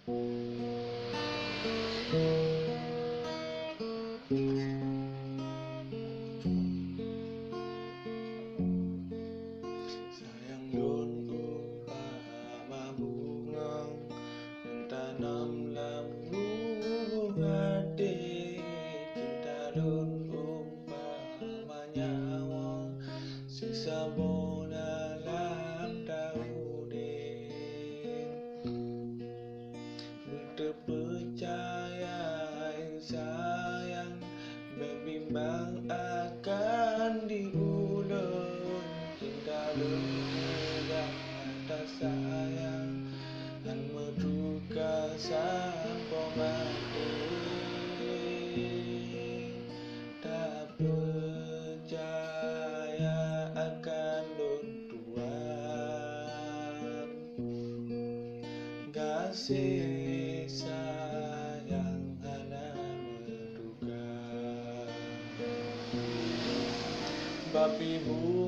Sayang lun umpama bunga yang tanam dalam lubuk hati. Cinta lun umpama nyawa sing sabun dalam taudin. Terpercaya sayang berbimbang akan diulur. Cinta lupa tak sayang dan menduga sampai mati. Tak percaya akan lun Tuhan. Kasih sayang hana menduga. Babi bu